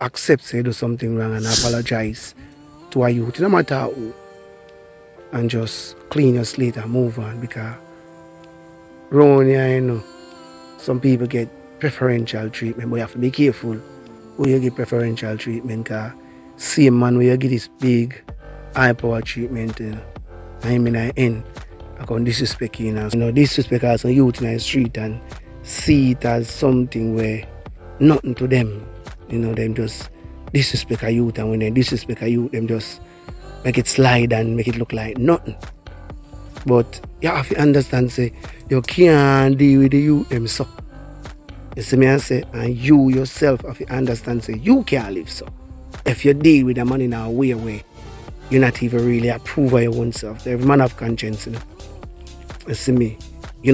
accept say do something wrong and apologize to a youth, no matter who, and just clean your slate and move on, because round here, some people get preferential treatment, but you have to be careful who you get preferential treatment, because same man where you get this big high power treatment, I mean I end I can disrespect disrespect as a youth in the street and see it as something where nothing to them. Them just disrespect a youth, and when they disrespect a youth, them just make it slide and make it look like nothing. But you have to understand, say, you can't deal with the youth them so. You see me I say, and you yourself have to understand, say, you can't live so. If you deal with the man in a way where you're not even really approve of your own self. Every man have conscience, You see me?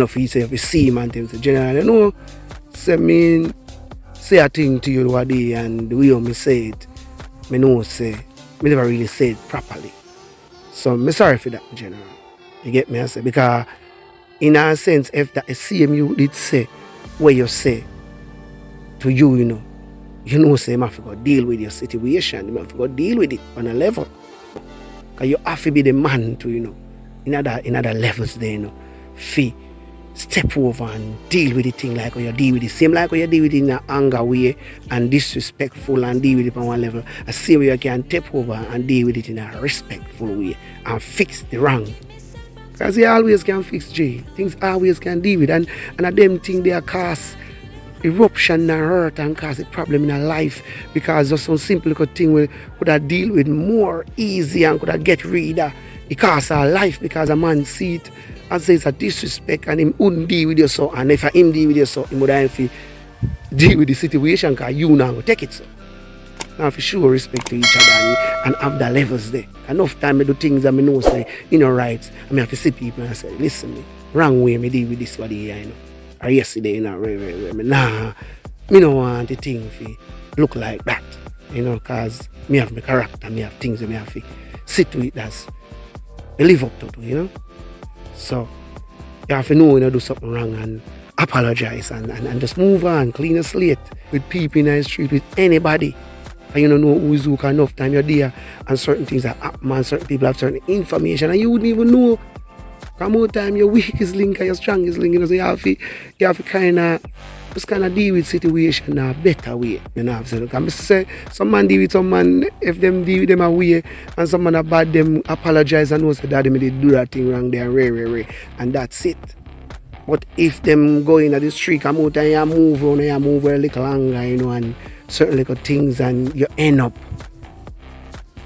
For you say, if you see him and things, generally, say a thing to you one day, and the way me say it, me never really say it properly. So I'm sorry for that in general. You get me? I say, because in a sense, if that same you did say what you say to you, say you have to go deal with your situation, you have to go deal with it on a level. Because you have to be the man to, in other levels there, fee. Step over and deal with the thing like how you deal with it. Same like how you deal with it in an anger way and disrespectful and deal with it on one level. The same way you can step over and deal with it in a respectful way and fix the wrong. Because you always can fix things always can deal with, and them things they cause eruption and hurt and cause a problem in a life, because just some simple little thing we could have deal with more easy and could have get rid of. It cause our life because a man see it and say it's a disrespect and him wouldn't deal with you so, and if him deal with you so, he would have to deal with the situation because you now go take it so. Now for sure respect to each other and have the levels there. Enough time I do things that I know say, right, I have to see people and say, listen, wrong way me deal with this body here, Or yesterday, nah, me don't want the thing to look like that, because me have my character, me have things that me have to sit with as live up to, So you have to know when you do something wrong and apologize and just move on, clean your slate with people in the street, with anybody. And you don't know who is who, enough time you're there and certain things that happen and certain people have certain information and you wouldn't even know. Because more time your weakest link and your strongest link, so you have to kind of deal with situation in a better way. Because say some man deal with some man, if them deal with them a way and some man bad them apologize and know say that they did do that thing wrong there and that's it. But if them go in the street and more time you move around and you move a little longer, and certain little things, and you end up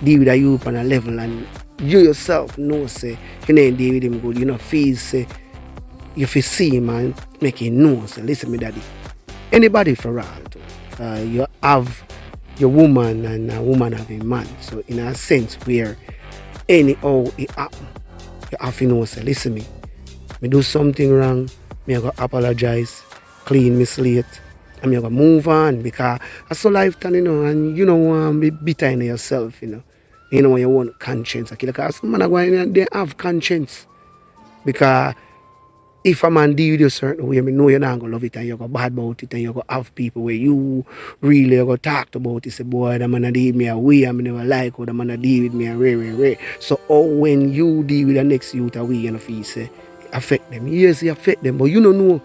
deal with a youth on a level, and you yourself know say you ain't deal with him good, feel say you feel see him and make him know say listen me daddy. Anybody for all you have your woman and a woman have a man. So in a sense where anyhow it happen, you have to know say listen me do something wrong, me I go apologize, clean my slate, and me I go move on, because that's a lifetime, and you don't want to be bitter in yourself, when you want conscience. Because some man are going and they have conscience. Because if a man deal with you a certain way, I know you're not going to love it and you're going to bad about it and you're going to have people where you really are going to talk about it. Say, boy, the man deal with me a way I never like, or the man deal with me a rare. So when you deal with the next youth a way, you feel say, affect them. Yes, it affect them, but you don't know.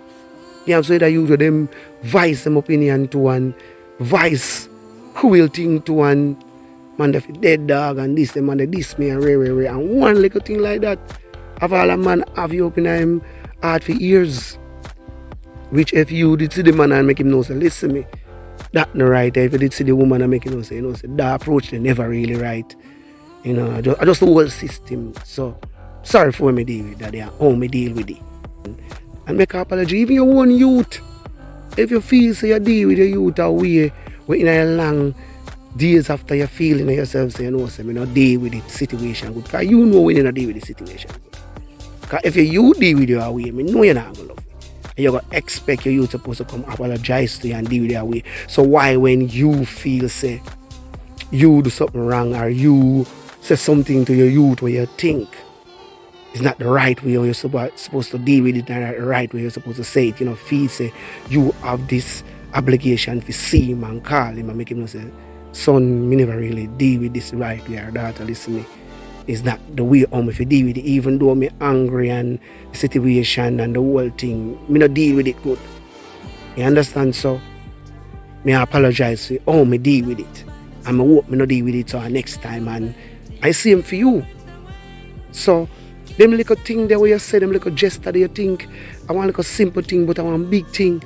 You have said that you to them vice them opinion to one, vice cruel thing to one, man the dead dog and this, the man this me and rare. And one little thing like that, have all a man have you open him heart for years. Which if you did see the man and make him know say, listen me, that not right. If you did see the woman and make him know say, say that approach they never really right. I just the whole system. So sorry for me deal with that, how me deal with it. And make an apology. Even your own youth, if you feel so you deal with your youth away, in a long days after you feeling yourself, say, say, me not deal with the situation good. Because you know when you not deal with the situation good. Because if you deal with your away, me know you're not going to love it. And you're going to expect your youth supposed to come apologize to you and deal with your away. So why when you feel, say, you do something wrong or you say something to your youth where you think it's not the right way, or you're supposed to deal with it, not the right way you're supposed to say it, feel say you have this obligation to see him and call him and make him know say, son, me never really deal with this right way, or daughter, listen me. Is that the way how if you deal with it, even though me angry and the situation and the whole thing, me not deal with it good. You understand? So me apologize for how me deal with it. And I hope me not deal with it so next time, and I see him for you. So them little thing there where you say, them little gesture that you think I want like a simple thing, but I want a big thing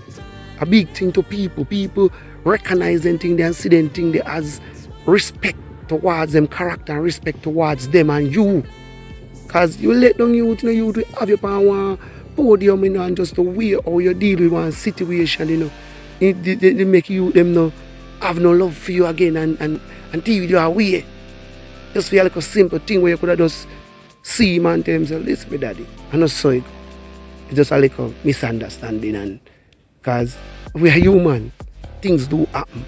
to people. People recognize them thing, they and see them thing they as respect towards them character and respect towards them and you. Cause you let down youth, you to have your on one podium, and just the way how you deal with one situation, they make you them no have no love for you again and deal with you away. Just feel like a simple thing where you could have just see him and tell himself, listen me daddy. I know so it. It's just a little misunderstanding, and because we are human, things do happen.